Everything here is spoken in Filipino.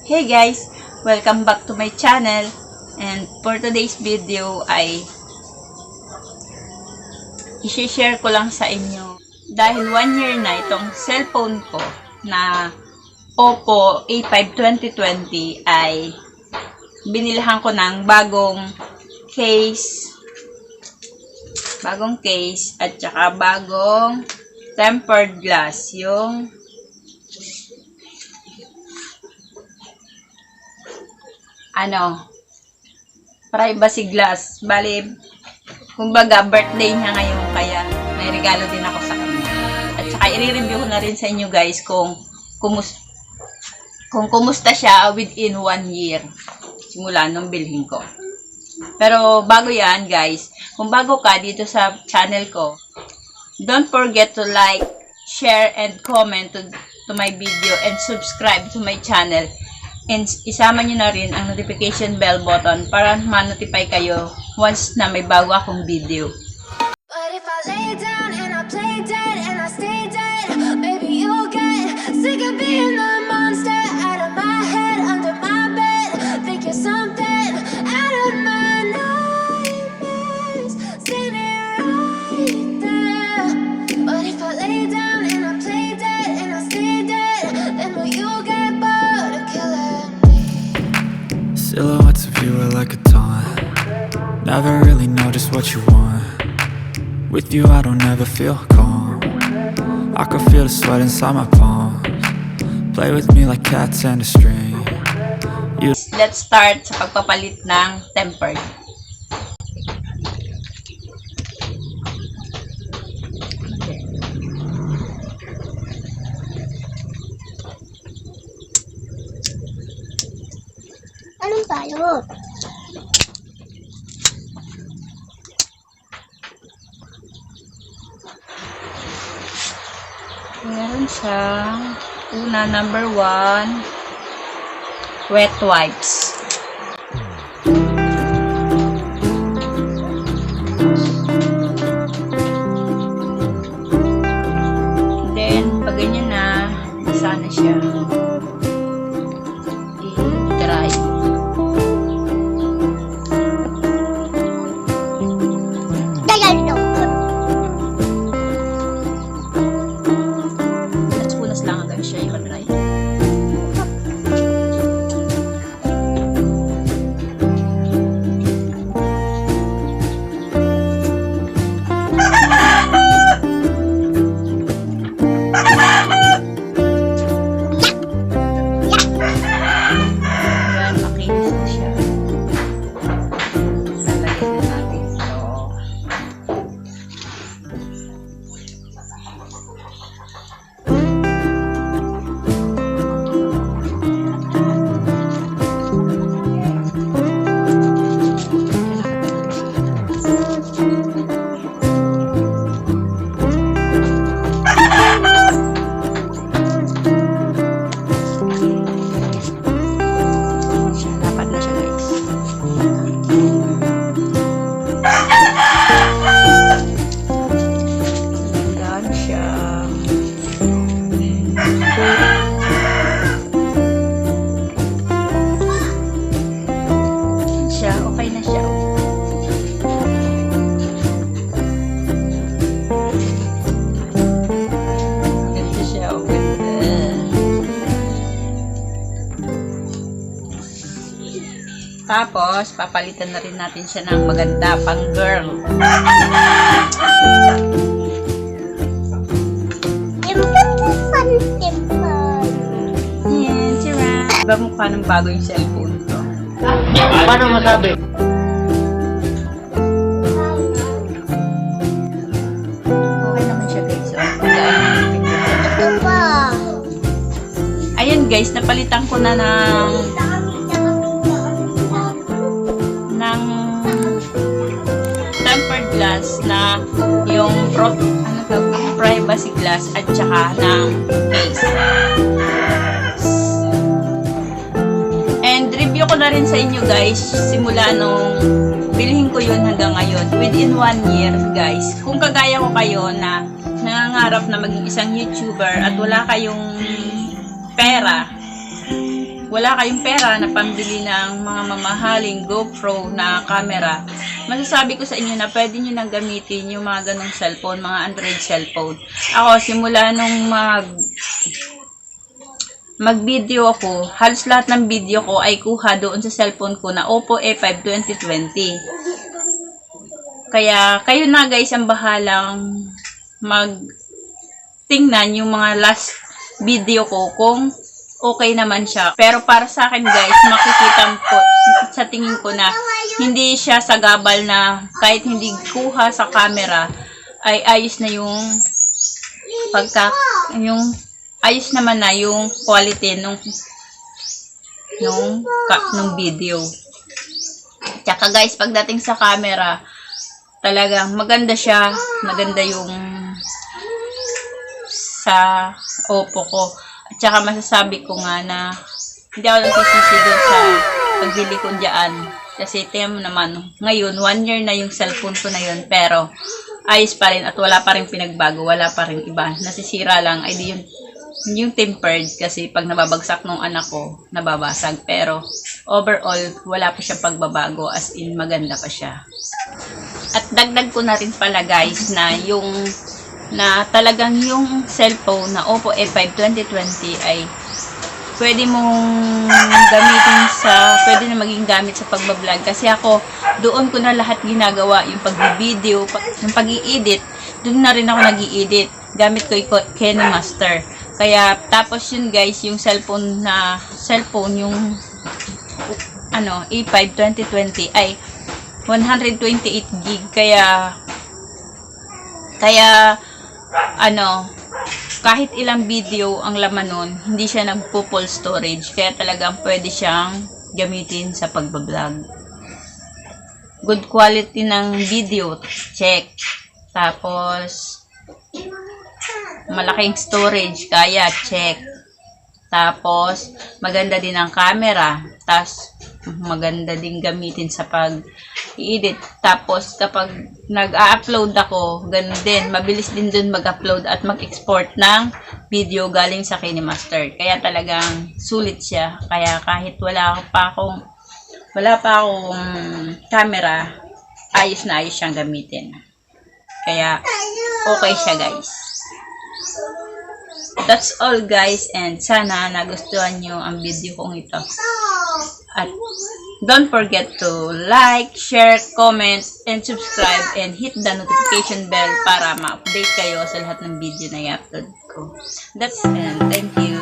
Hey guys! Welcome back to my channel. And for today's video ay i-share ko lang sa inyo. Dahil 1 year na itong cellphone ko na Oppo A5 2020 ay binilhan ko ng bagong case at saka bagong tempered glass, yung privacy glass. Bali, kumbaga birthday niya ngayon, kaya may regalo din ako sa kanya. At saka i-review ko na rin sa inyo guys kung kumusta siya within 1 year simula nung bilhin ko. Pero bago yan guys, kung bago ka dito sa channel ko, don't forget to like, share, and comment to my video and subscribe to my channel. And isama nyo na rin ang notification bell button para ma-notify kayo once na may bago akong video. But if I lay down and I play dead and I stay dead, maybe you'll get sick of being the monster out of my head, under my bed. Think you're something out of my nightmares, standing right there. But if I lay down and I play dead and I stay dead, then will you get bored of killing me? Silhouettes of you are like a taunt. Never really know just what you want. With you I don't ever feel calm. I can feel the sweat inside my palms. Play with me like cats and a string. Let's start sa pagpapalit ng tempered. Anong tayo? Meron siyang number 1, wet wipes. Then, pag ganyan na, isa na siya. I-dry. Punas lang hanggang siya i-dry. Ayan, makinis na siya. Lalagyan na natin ito. Dapat na siya guys. Yan siya. Okay na siya. Ganda siya. Ganda. Tapos, papalitan na rin natin siya ng maganda pang girl. Yan, tira. Diba mukha ng bago yung cellphone ko? Paano masabi? Okay naman siya guys. Ayan guys, napalitan ko na ng tempered glass na yung privacy glass at saka ng case. And review ko na rin sa inyo guys simula nung bilhin ko yun hanggang ngayon within 1 year guys. Kung kagaya ko kayo na nangangarap na maging isang YouTuber at wala kayong pera, wala kayong pera na pambili ng mga mamahaling GoPro na camera, masasabi ko sa inyo na pwede nyo nang gamitin yung mga ganong cellphone, mga Android cellphone. Ako, simula nung mag-video ako, halos lahat ng video ko ay kuha doon sa cellphone ko na Oppo A5 2020. Kaya, kayo na guys ang bahalang tingnan yung mga last video ko kung okay naman siya. Pero para sa akin guys, makikita po sa tingin ko na hindi siya sagabal na kahit hindi kuha sa camera ay ayos na yung ayos naman na yung quality nung video. Tsaka guys, pagdating sa camera, talagang maganda siya. Maganda yung sa Oppo ko. At saka masasabi ko nga na hindi ako nagsisisi doon sa pagbili ko dyan. Kasi tingnan mo naman, ngayon, 1 year na yung cellphone ko na yun. Pero, ayos pa rin at wala pa rin pinagbago. Wala pa rin iba. Nasisira lang. Ay di yung tempered kasi pag nababagsak nung anak ko, nababasag. Pero, overall, wala pa siya pagbabago. As in, maganda pa siya. At dagdag ko na rin pala guys na talagang yung cellphone na Oppo A5 2020 ay pwede na maging gamit sa pagbablog. Kasi ako, doon ko na lahat ginagawa, yung pag-video, yung pag-i-edit, doon na rin ako nag-i-edit. Gamit ko yung KineMaster. Kaya, tapos yun guys, yung cellphone, yung A5 2020 ay 128 gig. Kaya, kahit ilang video ang laman nun, hindi siya nagpo-full storage. Kaya talagang pwede siyang gamitin sa pagbablog. Good quality ng video, check. Tapos, malaking storage, kaya check. Tapos, maganda din ang camera. Tapos, maganda din gamitin sa pag-i-edit. Tapos, kapag nag-upload ako, ganun din. Mabilis din dun mag-upload at mag-export ng video galing sa KineMaster. Kaya talagang sulit siya. Kaya kahit wala pa akong camera, ayos na ayos siyang gamitin. Kaya, okay siya guys. That's all guys, and sana nagustuhan nyo ang video kong ito. At don't forget to like, share, comment, and subscribe, and hit the notification bell para ma-update kayo sa lahat ng video na i-upload ko. That's it. Thank you.